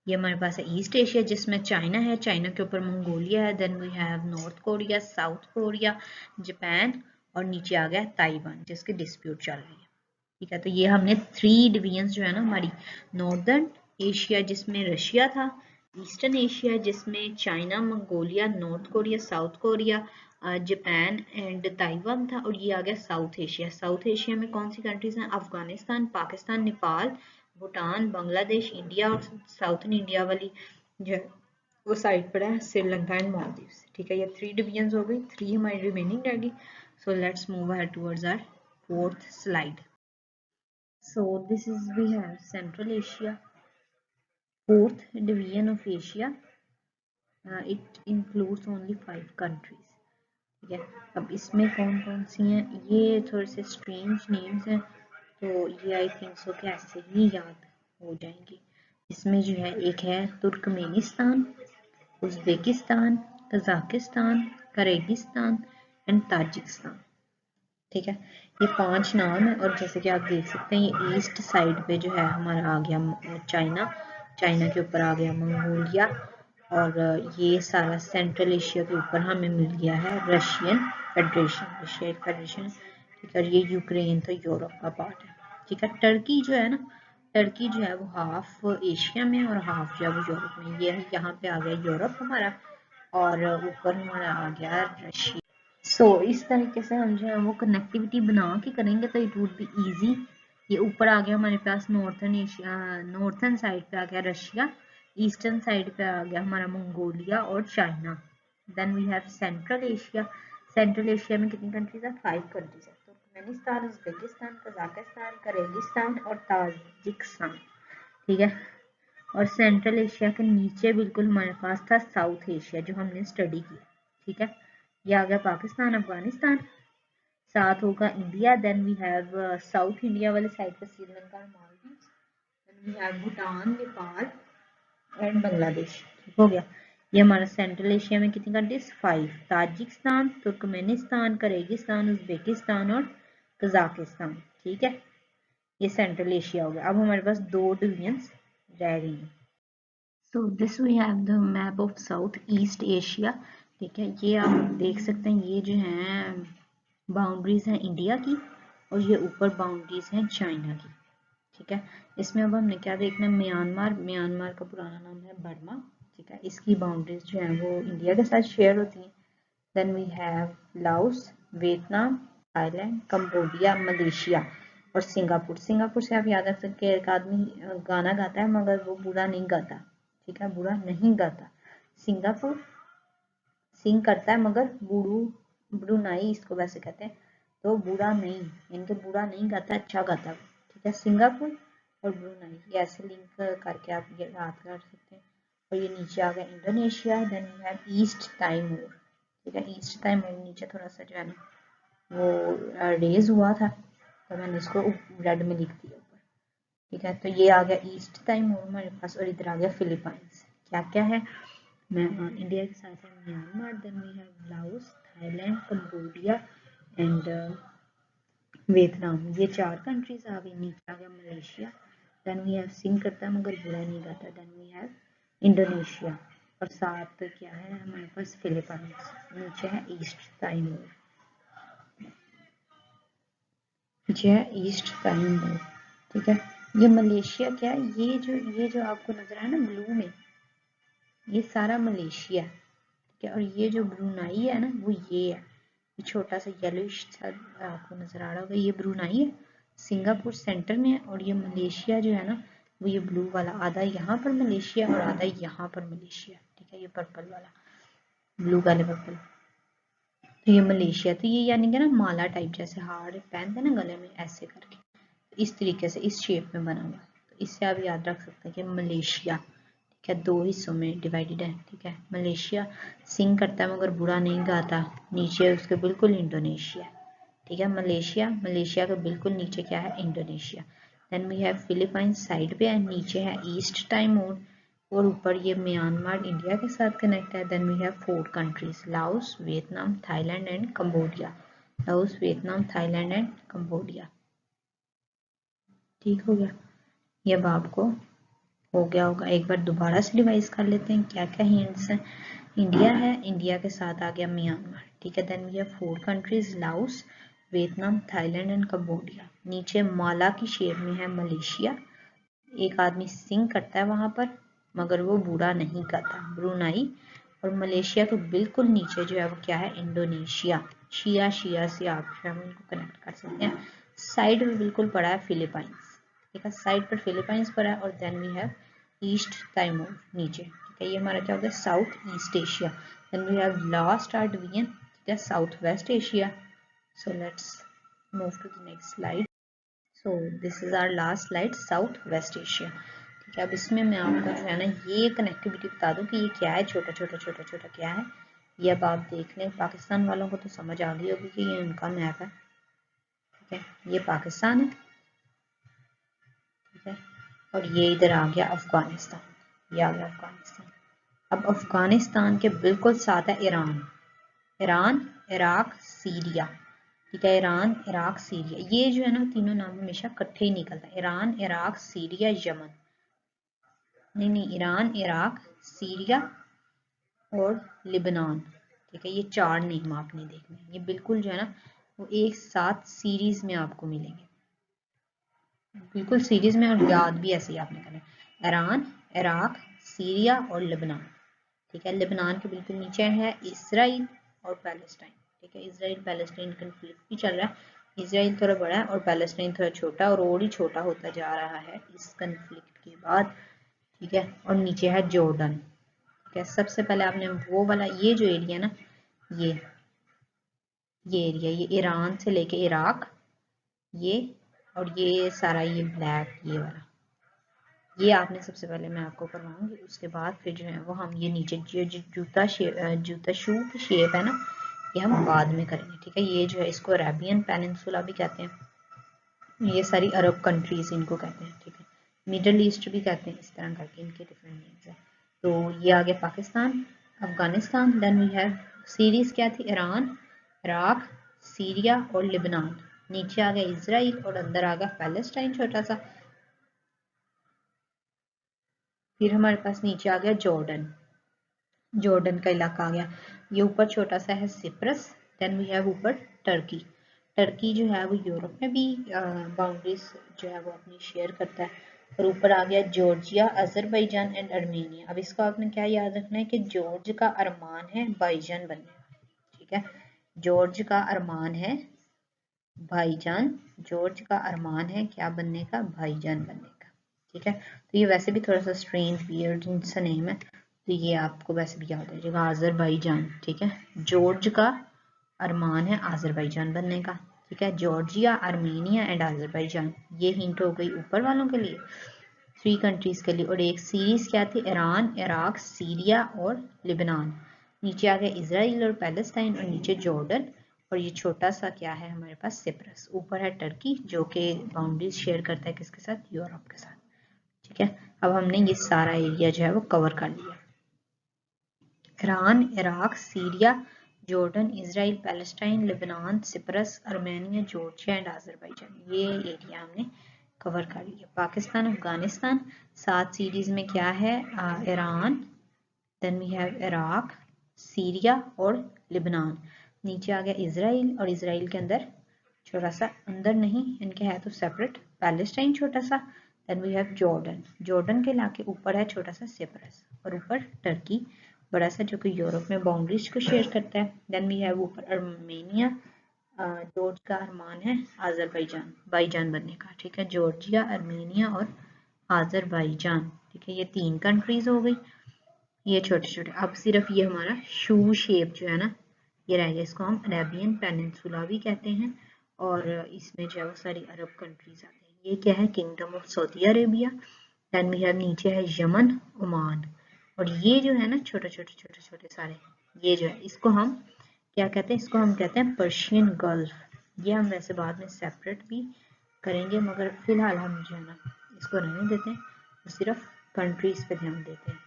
Speaker 1: ये हमारे पास है ईस्ट एशिया जिसमें चाइना है, चाइना के ऊपर मंगोलिया है, then we have North Korea, South Korea, Japan, और नीचे आ गया ताइवान जिसकी डिस्प्यूट चल रही है। ठीक है, तो ये हमने 3 डिवीजन जो है ना हमारी, नॉर्दर्न एशिया जिसमें रशिया था, ईस्टर्न एशिया जिसमें China, Mongolia, north Korea, South Korea, Japan and Taiwan था, और ये आ गया साउथ एशिया। साउथ एशिया में कौन सी कंट्रीज हैं, अफगानिस्तान, पाकिस्तान, नेपाल, भूटान, बांग्लादेश, इंडिया, और साउथर्न इंडिया वाली जो है वो साइड पर है श्रीलंका एंड मालदीव्स। ठीक है, ये 3 डिवीजन हो गई, 3 हमारी रिमेनिंग रहेगी। So let's move ahead towards our 4th slide. So this is, we have Central Asia, 4th division of Asia. It includes only 5 countries. ठीक है, अब इसमें कौन कौन सी हैं, ये थोड़े से स्ट्रेंज नेम्स हैं, तो ये आई थिंक सो कि ऐसे ही याद हो जाएंगे। इसमें जो है एक है Turkmenistan, Uzbekistan, Kazakhstan, Kyrgyzstan and Tajikistan. ठीक है, ये 5 नाम है। और जैसे कि आप देख सकते हैं, ये ईस्ट साइड पे जो है हमारा आ गया चाइना, चाइना के ऊपर आ गया मंगोलिया, और ये सारा सेंट्रल एशिया के ऊपर हमें मिल गया है रशियन फेडरेशन। ठीक है, ये यूक्रेन तो यूरोप का पार्ट है। ठीक है, टर्की जो है ना, टर्की जो है वो हाफ एशिया में और हाफ जो है वो यूरोप में, ये यहाँ पे आ गया यूरोप हमारा, और ऊपर हमारा आ गया रशिया। सो इस तरीके से हम जो है वो कनेक्टिविटी बना के करेंगे तो इट वुड बी इजी। ये ऊपर आ गया हमारे पास नॉर्थर्न एशिया, नॉर्थर्न साइड पे आ गया रशिया, ईस्टर्न साइड पे आ गया हमारा मंगोलिया और China. Then we have Central Asia, Central Asia में कितनी कंट्रीज है, 5 कंट्रीज है, तुर्कमेनिस्तान, उज्बेकिस्तान, कजाकिस्तान, किर्गिस्तान और ताजिकिस्तान। ठीक है। और सेंट्रल एशिया के नीचे बिल्कुल हमारे पास था साउथ एशिया जो हमने स्टडी किया। ठीक है, ये आ गया पाकिस्तान, अफगानिस्तान, साथ होगा India, then we have south India वाले साइड पे Sri Lanka, Maldives, then we have Bhutan, Nepal and Bangladesh. ठीक हो गया। ये हमारा सेंट्रल एशिया में कितनी countries, 5, Tajikistan, Turkmenistan, Kyrgyzstan, Uzbekistan और कजाकिस्तान। ठीक है, ये सेंट्रल एशिया हो गया। अब हमारे पास 2 डिवीजन्स रह गई हैं। So this we have the map of South east Asia. ठीक है, ये आप देख सकते हैं, ये जो है बाउंड्रीज हैं इंडिया की और ये ऊपर बाउंड्रीज हैं चाइना की। ठीक है, इसमें अब हमने क्या देखना है, म्यांमार का पुराना नाम है बर्मा। ठीक है, इसकी बाउंड्रीज जो है वो इंडिया के साथ शेयर होती हैं। Then we have Laos, Vietnam, Thailand, Cambodia, Malaysia और सिंगापुर। सिंगापुर से आप याद रख सकते हैं, एक आदमी गाना गाता है मगर वो बुरा नहीं गाता। ठीक है, बुरा नहीं गाता। सिंगापुर सिंग करता है मगर ब्रुनाई इसको वैसे कहते हैं, तो बुरा नहीं, इनके बुरा नहीं गाता, अच्छा गाता है। ठीक है, सिंगापुर और ब्रुनाई ये ऐसे लिंक करके आप ये याद कर सकते हैं। और ये नीचे आ गया Indonesia, then we have East Timor. ठीक है, ईस्ट टाइमूर नीचे थोड़ा सा जो है ना वो रेज हुआ था, तो मैंने इसको रेड में लिख दिया ऊपर। ठीक है, तो ये आ गया ईस्ट टाइमूर हमारे पास, और इधर आ गया फिलीपाइंस। क्या क्या है, इंडिया के साथ है Myanmar, then we have Laos, Thailand, Cambodia and Vietnam. ये 4 कंट्रीज आ गई। नीचे आ गया मलेशिया, देन वी हैव सिंग करता है मगर बुरा नहीं गाता, देन वी हैव इंडोनेशिया और साथ क्या है हमारे पास फिलीपाइंस। नीचे है ईस्ट टाइमूर, नीचे है ईस्ट टाइमूर। ठीक है, ये मलेशिया क्या है, ये जो आपको नजर है ना ब्लू में, ये सारा मलेशिया है। ठीक है, और ये जो ब्रुनाई है ना वो ये है, ये छोटा सा येलोइश आपको नजर आ रहा होगा, ये ब्रुनाई है। सिंगापुर सेंटर में है और ये मलेशिया जो है ना वो ये ब्लू वाला, आधा यहाँ पर मलेशिया और आधा यहाँ पर मलेशिया। ठीक है, ये पर्पल वाला, ब्लू वाले पर्पल, तो ये मलेशिया। तो ये यानी कि ना माला टाइप, जैसे हार पहनते हैं ना गले में, ऐसे करके इस तरीके से इस शेप में बना हुआ। तो इससे आप याद रख सकते हैं कि मलेशिया, ठीक है, 2 हिस्सों में डिवाइडेड है। ठीक है, मलेशिया सिंग करता है मगर बुरा नहीं गाता, नीचे उसके बिल्कुल इंडोनेशिया। ठीक है, मलेशिया के बिल्कुल नीचे क्या है, Indonesia. Then we have Philippines side पे है, नीचे है ईस्ट टाइमूर और ऊपर ये म्यांमार इंडिया के साथ कनेक्ट है। Then we have 4 countries, Laos, Vietnam, Thailand and Cambodia. Laos, Vietnam, Thailand and Cambodia. ठीक हो गया, ये अब आपको हो गया होगा। एक बार दोबारा से रिवाइज कर लेते हैं क्या क्या हिंट्स हैं। इंडिया है, इंडिया के साथ आ गया म्यांमार। ठीक है, then we have 4 countries, Laos, Vietnam, Thailand and Cambodia. नीचे माला की शेप में है मलेशिया, एक आदमी सिंग करता है वहां पर मगर वो बुरा नहीं गाता, ब्रुनाई। और मलेशिया के बिल्कुल नीचे जो है वो क्या है, इंडोनेशिया। शिया शिया से आप जो है उनको कनेक्ट कर सकते हैं। साइड में बिल्कुल पड़ा है फिलीपाइंस। ठीक है, साइड पर फिलीपाइंस पड़ा है और then we have East Timor नीचे। ठीक है, ये हमारा क्या हो गया, south east Asia. Then we have last are division, ठीक है, South West Asia. So let's move to the next slide. So this is our last slide, South West Asia. ठीक है, अब इसमें मैं आपको जो है ना ये कनेक्टिविटी बता दूं कि ये क्या है, छोटा छोटा छोटा छोटा क्या है ये। अब आप देख लें, पाकिस्तान वालों को तो समझ आ गई होगी कि ये उनका मैप है। ठीक है, ये पाकिस्तान है। ठीक है, और ये इधर आ गया अफगानिस्तान, ये आ गया अफगानिस्तान। अब अफगानिस्तान के बिल्कुल साथ है ईरान, ईरान, इराक, सीरिया। ठीक है, ईरान, इराक, सीरिया, ये जो है ना तीनों नाम हमेशा इकट्ठे ही निकलता है, ईरान, इराक, सीरिया, यमन। नहीं, ईरान, इराक, सीरिया और लिबनान। ठीक है, ये 4 नेम आपने देखने हैं, ये बिल्कुल जो है ना वो एक साथ सीरीज में आपको मिलेंगे, बिल्कुल सीरीज में, और याद भी ऐसे ही आपने करना है, ईरान, इराक, सीरिया और लिबनान। ठीक है, लिबनान के बिल्कुल नीचे है इसराइल और पैलेस्टाइन। ठीक है, इसराइल पैलेस्टाइन कंफ्लिक्ट भी चल रहा है, इसराइल थोड़ा बड़ा है और पैलेस्टाइन थोड़ा छोटा, और ही छोटा होता जा रहा है इस कंफ्लिक्ट के बाद। ठीक है, और नीचे है जॉर्डन। ठीक है, सबसे पहले आपने वो वाला ये जो एरिया ना, ये एरिया, ये ईरान से लेके इराक, ये और ये सारा ये ब्लैक ये वाला, ये आपने सबसे पहले मैं आपको करवाऊंगी, उसके बाद फिर जो है वो हम ये नीचे जो जूता शू की शेप है ना, ये हम बाद में करेंगे, ठीक है। ये जो है इसको अरेबियन पेनिनसुला भी कहते हैं, ये सारी अरब कंट्रीज इनको कहते हैं, ठीक है। मिडल ईस्ट भी कहते हैं, इस तरह करके इनके डिफरेंट नेम्स हैं। तो ये आ गया Pakistan, Afghanistan. Then we have series क्या थी, ईरान, इराक, सीरिया और लिबनान। नीचे आ गया इसराइल और अंदर आ गया पैलेस्टाइन छोटा सा। फिर हमारे पास नीचे आ गया जॉर्डन, जॉर्डन का इलाका आ गया। ये ऊपर छोटा सा है सिप्रस। देन वी हैव ऊपर टर्की, टर्की जो है वो यूरोप में भी बाउंड्रीज जो है वो अपनी शेयर करता है। और ऊपर आ गया जॉर्जिया, अजरबैजान एंड अर्मेनिया। अब इसको आपने क्या याद रखना है कि जॉर्ज का अरमान है भाईजान बनने का, ठीक है। जॉर्ज का अरमान है भाईजान, जॉर्ज का अरमान है क्या बनने का, भाईजान बनने का, ठीक है। तो ये वैसे भी थोड़ा सा स्ट्रेंज वियर्ड सा नेम है, तो ये आपको वैसे भी याद रखेगा, आज़रबाईजान, ठीक है। जॉर्ज का अरमान है आज़रबाईजान बनने का, ठीक है। जॉर्जिया, आर्मेनिया एंड आज़रबाईजान, ये हिंट हो गई ऊपर वालों के लिए, 3 कंट्रीज के लिए। और एक सीरीज क्या थी, ईरान, इराक, सीरिया और लिबनान। नीचे आ गया इसराइल और पैलेस्टाइन, और नीचे जॉर्डन, और ये छोटा सा क्या है हमारे पास, सिप्रस। ऊपर है टर्की जो कि बाउंड्रीज शेयर करता है किसके साथ, यूरोप के साथ, ठीक है। अब हमने ये सारा एरिया जो है वो कवर कर लिया, Iran, Iraq, Syria, Jordan, Israel, Palestine, Lebanon, Cyprus, Armenia, Georgia and Azerbaijan, ये एरिया हमने कवर कर लिया। पाकिस्तान, अफगानिस्तान, 7 सीरीज में क्या है, Iran, then we have Iraq, Syria और लिबनान। नीचे आ गया इसराइल, और इसराइल के अंदर छोटा सा, अंदर नहीं इनके है तो सेपरेट, पैलेस्टाइन छोटा सा। Then we have Jordan, Jordan के इलाके ऊपर है छोटा सा सिप्रस, और ऊपर टर्की बड़ा सा जो कि यूरोप में बाउंड्रीज को शेयर करता है। देन वी हैव ऊपर अर्मेनिया, जॉर्ज का अरमान है आज़रबाईजान बाईजान बनने का, ठीक है। जॉर्जिया, अर्मेनिया और आज़रबाईजान, ठीक है। ये 3 कंट्रीज हो गई, ये छोटे छोटे। अब सिर्फ ये हमारा शू शेप जो है ना, ये रह गया, इसको हम अरेबियन पेनिनसुला भी कहते हैं, और इसमें जो है वो सारी अरब कंट्रीज आते हैं। ये क्या है, kingdom of Saudi Arabia. Then we have नीचे है यमन, ओमान, और ये जो है ना छोटे छोटे छोटे छोटे सारे, ये जो है इसको हम क्या कहते हैं, इसको हम कहते हैं पर्शियन गल्फ। ये हम वैसे बाद में सेपरेट भी करेंगे, मगर फिलहाल हम जो है ना इसको रहने देते हैं, तो सिर्फ कंट्रीज पे ध्यान देते हैं।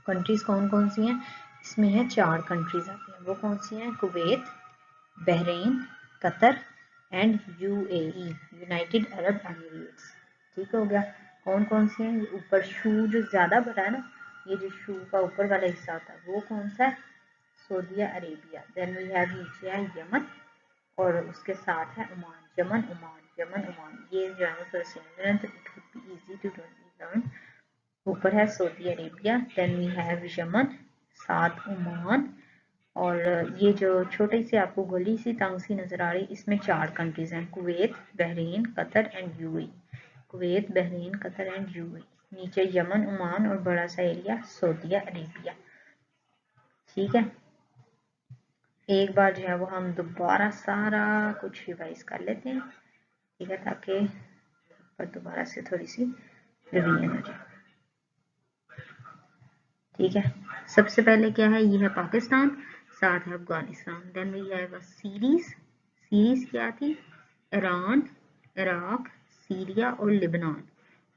Speaker 1: कंट्रीज कौन कौन सी हैं, इसमें है 4 कंट्रीज आती हैं, वो कौन सी हैं, Kuwait, Bahrain, Qatar and UAE, United Arab Emirates, ठीक हो गया। कौन कौन सी हैं, ऊपर शू जो ज्यादा बड़ा है ना, ये जो शू का ऊपर वाला हिस्सा होता है वो कौन सा है, Saudi Arabia. Then we have नीचे है यमन, और उसके साथ है Oman, Yemen Oman, Yemen Oman, ये जो है थोड़ा सिमिलर है, तो it would be easy to learn. ऊपर है Saudi Arabia, then we have Yemen, साथ ओमान, और ये जो छोटी सी आपको गली सी तंग सी नजर आ रही, इसमें 4 कंट्रीज हैं, Kuwait, Bahrain, Qatar and UAE, Kuwait, Bahrain, Qatar and UAE. नीचे यमन, ओमान और बड़ा सा एरिया सऊदी अरेबिया, ठीक है। एक बार जो है वो हम दोबारा सारा कुछ रिवाइज कर लेते हैं, ठीक है, ताकि पर दोबारा से थोड़ी सी रिवीजन हो जाए, ठीक है। सबसे पहले क्या है, ये है पाकिस्तान, साथ है Afghanistan. Then we have a series, series क्या थी, ईरान, इराक, सीरिया और लिबनान।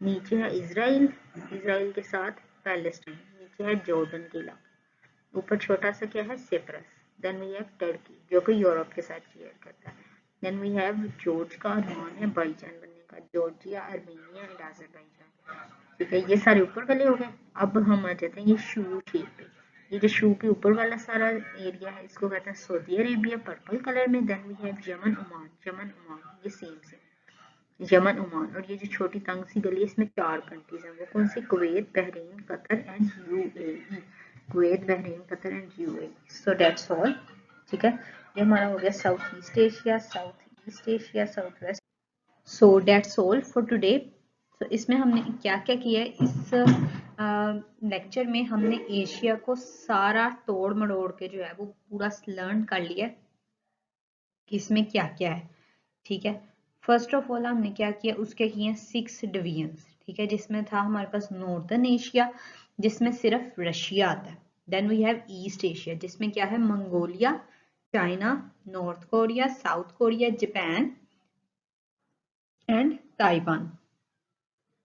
Speaker 1: नीचे है इसराइल, इसराइल के साथ पैलेस्टाइन। नीचे है जॉर्डन के इलाका। ऊपर छोटा सा क्या है, Cyprus. Then we have Turkey जो कि यूरोप के साथ शेयर करता है। देन वी हैव जॉर्ज का अरमान है बाईजान बनने का, जॉर्जिया, आर्मेनिया एंड आज़रबाईजान, ठीक है। ये सारे ऊपर वाले हो गए। अब हम आ जाते हैं ये शू शेप पे। ये जो शू के ऊपर वाला सारा एरिया है इसको कहते हैं सऊदी अरेबिया पर्पल कलर में। Then we have Yemen, Oman, Yemen Oman, ये सेम से यमन ओमान। और ये जो छोटी तंग सी गली है इसमें 4 कंट्रीज हैं, वो कौन सी, Kuwait, Bahrain, Qatar and UAE, Kuwait, Bahrain, Qatar and UAE. So that's all, ठीक है। ये हमारा हो गया south east Asia, south east Asia, south west. So that's all for today. तो इसमें हमने क्या क्या किया है, इस लेक्चर में हमने एशिया को सारा तोड़ मड़ोड़ के जो है वो पूरा लर्न कर लिया कि इसमें क्या क्या है, ठीक है। फर्स्ट ऑफ ऑल हमने क्या किया, उसके किए 6 डिवीजन्स, ठीक है, जिसमें था हमारे पास नॉर्दर्न एशिया जिसमें सिर्फ रशिया आता है। Then we have East Asia जिसमें क्या है, Mongolia, China, North Korea, South Korea, Japan and Taiwan.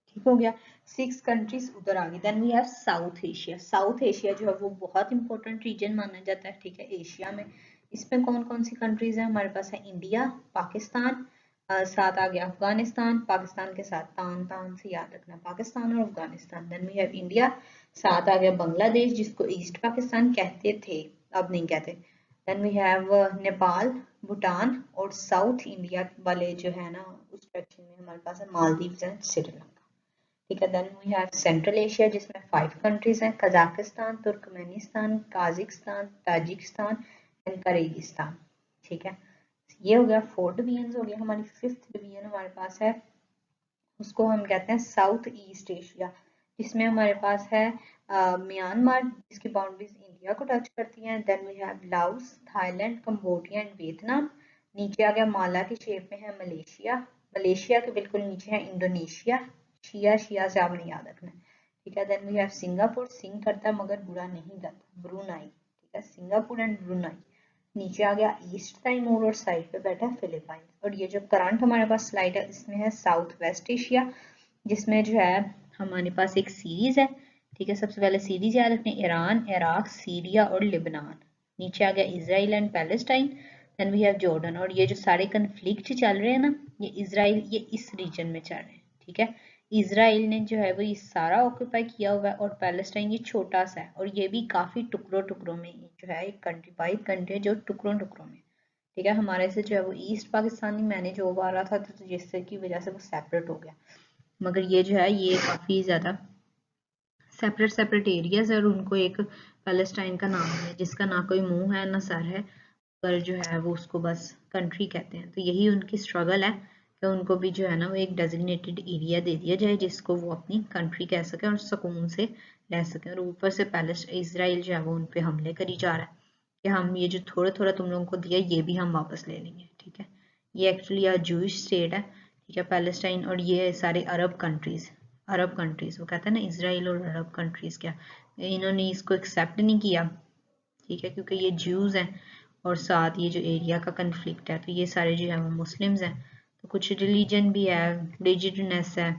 Speaker 1: ठीक हो गया, 6 कंट्रीज उधर आ गई। Then we have South Asia. South Asia जो है वो बहुत इंपॉर्टेंट रीजन माना जाता है, ठीक है, एशिया में। इसमें कौन कौन सी कंट्रीज है हमारे पास है, इंडिया, पाकिस्तान, साथ आ गया अफगानिस्तान, पाकिस्तान के साथ तान तान से याद रखना पाकिस्तान और Afghanistan. Then we have India, साथ आ गया बांग्लादेश जिसको ईस्ट पाकिस्तान कहते थे, अब नहीं कहते। Then we have Nepal, Bhutan और साउथ इंडिया वाले जो है ना उस सेक्शन में हमारे पास है मालदीव एंड श्रीलंका। ठीक है, then we have Central Asia जिसमें 5 कंट्रीज हैं, कजाकिस्तान, तुर्कमेनिस्तान, काजिकिस्तान, ताजिकिस्तान एंड किर्गिस्तान। ठीक है, ये हो गया 4 डिवीजन हो गया। हमारी 5th डिवीजन हमारे पास है, उसको हम कहते हैं साउथ ईस्ट एशिया, जिसमें हमारे पास है म्यांमार जिसकी बाउंड्रीज इंडिया को टच करती हैं। Then we have Laos, Thailand, Cambodia and Vietnam. नीचे आ गया माला की शेप में है मलेशिया, मलेशिया के बिल्कुल नीचे है इंडोनेशिया, शिया शिया से आपने याद रखना है। ठीक है, देन वी हैव सिंगापुर, सिंग करता है मगर बुरा नहीं गाता, ब्रुनाई। ठीक है, सिंगापुर एंड ब्रुनाई। नीचे आ गया ईस्ट टाइमोर और साइड पे बैठा फिलीपाइन। और ये जो करंट हमारे पास स्लाइड है इसमें है साउथ वेस्ट एशिया, जिसमें जो है हमारे पास एक सीरीज है। ठीक है, सबसे पहले सीरीज याद रखनी, ईरान, इराक, सीरिया और लिबनान। नीचे आ गया Israel and Palestine. Then we have Jordan. और ये जो सारे कन्फ्लिक्ट चल रहे हैं ना, ये इजराइल, ये इस रीजन में चल रहे हैं। ठीक है, इजराइल ने जो है वो ये सारा ऑक्यूपाई किया हुआ है और पैलेस्टाइन ये छोटा सा है, और ये भी काफी टुकड़ों टुकड़ों में जो है एक कंट्री, वाइड कंट्री है जो टुकड़ों टुकड़ों में। ठीक है, हमारे से जो है वो ईस्ट पाकिस्तान ही मैनेज हो पा रहा था, तो जिससे की वजह से वो सेपरेट हो गया। मगर ये जो है ये काफी ज्यादा सेपरेट सेपरेट एरियाज है, और उनको एक पैलेस्टाइन का नाम है जिसका ना कोई मुंह है ना सर है, पर जो है वो उसको बस कंट्री कहते हैं। तो यही उनकी स्ट्रगल है कि उनको भी जो है ना वो एक डेजिग्नेटेड एरिया दे दिया जाए जिसको वो अपनी कंट्री कह सके और सुकून से रह सके। और ऊपर से इजराइल जो है वो उन पे हमले करी जा रहा है कि हम ये जो थोड़ा थोड़ा तुम लोगों को दिया ये भी हम वापस ले लेंगे। ठीक है, ये एक्चुअली जूइश स्टेट है। ठीक है, पैलेस्टाइन और ये सारे अरब कंट्रीज, वो कहते हैं ना इजराइल और अरब कंट्रीज, क्या इन्होंने इसको एक्सेप्ट नहीं किया। ठीक है, क्योंकि ये ज्यूज हैं और साथ ये जो एरिया का कन्फ्लिक्ट है, तो ये सारे जो है वो मुस्लिम्स हैं, तो कुछ रिलीजन भी है, रिलीजियसनेस है,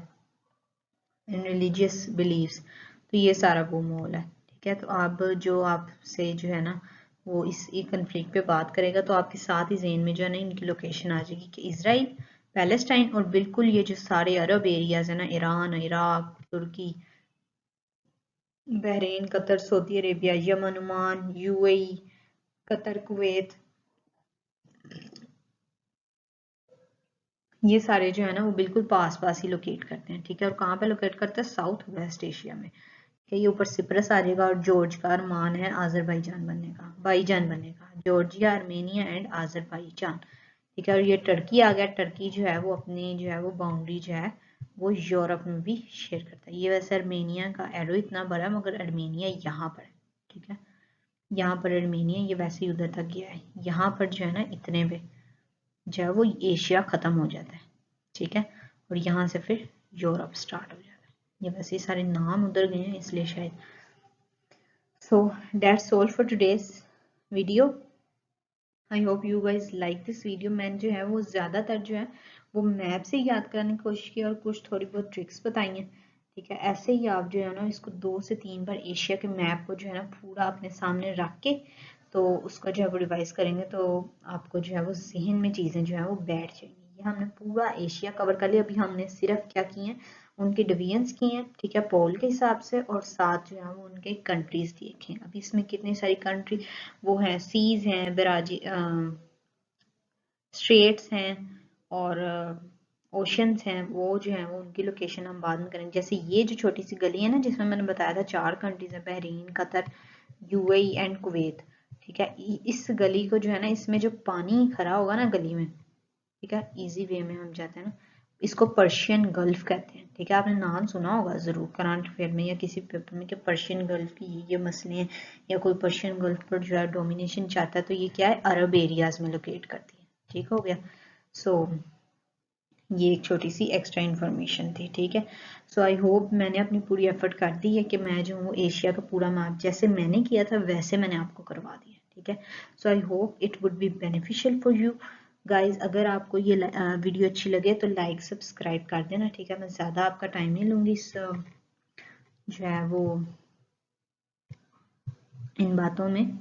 Speaker 1: रिलीजियस बिलीव्स, तो ये सारा वो माहौल है। ठीक है, तो अब जो आपसे जो है ना वो इस कन्फ्लिक्ट पे बात करेगा तो आपके साथ ही ज़हन में जो है ना इनकी लोकेशन आ जाएगी कि इजराइल, पैलेस्टाइन और बिल्कुल ये जो सारे अरब एरियाज है ना, ईरान, इराक, तुर्की, Bahrain, Qatar, Saudi Arabia, Yemen, Oman, UAE, Qatar, Kuwait, ये सारे जो है ना वो बिल्कुल पास पास ही लोकेट करते हैं। ठीक है, और कहाँ पे लोकेट करते हैं, साउथ वेस्ट एशिया में। ये ऊपर सिप्रस आ जाएगा, और जॉर्ज का अरमान है आजरबाईजान बनने का, बाईजान बनने का, जॉर्जिया, आर्मेनिया एंड आजरबाईजान। ठीक है, और ये टर्की आ गया। टर्की जो है वो अपनी जो है वो बाउंड्री जो है वो यूरोप में भी शेयर करता है। ये वैसे आर्मेनिया का एरो इतना बड़ा है मगर आर्मेनिया यहाँ पर है। ठीक है, यहाँ पर आर्मेनिया, ये वैसे ही उधर तक गया है, यहाँ पर जो है ना इतने पे जो है वो एशिया खत्म हो जाता है। ठीक है, और यहाँ से फिर यूरोप स्टार्ट हो जाता है। ये वैसे सारे नाम उधर गए हैं इसलिए शायद। सो that's all for today's video. I hope you guys like this video. मैंने जो है वो ज़्यादातर जो है वो मैप से याद करने की कोशिश की और कुछ थोड़ी बहुत ट्रिक्स बताई हैं। ठीक है, ऐसे ही आप जो है ना इसको 2 से 3 बार एशिया के मैप को जो है ना पूरा अपने सामने रख के तो उसका जो है वो रिवाइज करेंगे तो आपको जो है वो जहन में चीज़ें जो है वो बैठ जाएंगी। ये हमने पूरा एशिया कवर कर लिया। अभी हमने सिर्फ क्या किए हैं, उनके डिवीजन्स किए हैं। ठीक है, पोल के हिसाब से, और साथ जो है वो उनके कंट्रीज देखे। अभी इसमें कितनी सारी कंट्री वो हैं, सीज हैं, बराजी स्ट्रेट्स हैं और ओशंस हैं, वो जो है वो उनकी लोकेशन हम बाद में करेंगे। जैसे ये जो छोटी सी गली है ना जिसमें मैंने बताया था 4 कंट्रीज है, Bahrain, Qatar, UAE and Kuwait. ठीक है, इस गली को जो है ना इसमें जो पानी खड़ा होगा ना गली में, ठीक है, इजी वे में हम जाते हैं ना, इसको पर्शियन गल्फ कहते हैं। ठीक है, आपने नाम सुना होगा जरूर करंट अफेयर में या किसी पेपर में कि पर्शियन गल्फ की ये मसले हैं, या कोई पर्शियन गल्फ पर जो है डोमिनेशन चाहता है तो ये क्या है, अरब एरियाज में लोकेट करती है। ठीक हो गया। सो ये एक छोटी सी एक्स्ट्रा इन्फॉर्मेशन थी, ठीक है। सो आई होप मैंने अपनी पूरी एफर्ट कर दी है कि मैं जो हूँ एशिया का पूरा मैप जैसे मैंने किया था वैसे मैंने आपको करवा दिया, ठीक है। So I hope it would be beneficial for you guys. अगर आपको ये वीडियो अच्छी लगे तो लाइक सब्सक्राइब कर देना, ठीक है। मैं ज़्यादा आपका टाइम नहीं लूँगी इस जो है वो इन बातों में।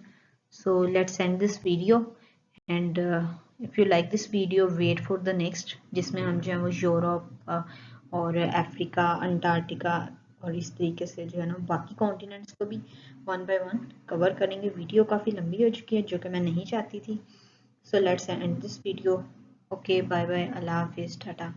Speaker 1: So let's end this video and if you like this video wait for the next, जिसमें हम जो है वो यूरोप और अफ्रीका, अंटार्कटिका और इस तरीके से जो है ना बाकी कॉन्टिनेंट्स को भी वन बाय वन कवर करेंगे। वीडियो काफ़ी लंबी हो चुकी है जो कि मैं नहीं चाहती थी। So let's end this video. Okay, bye bye, अल्लाह हाफिज़, टाटा।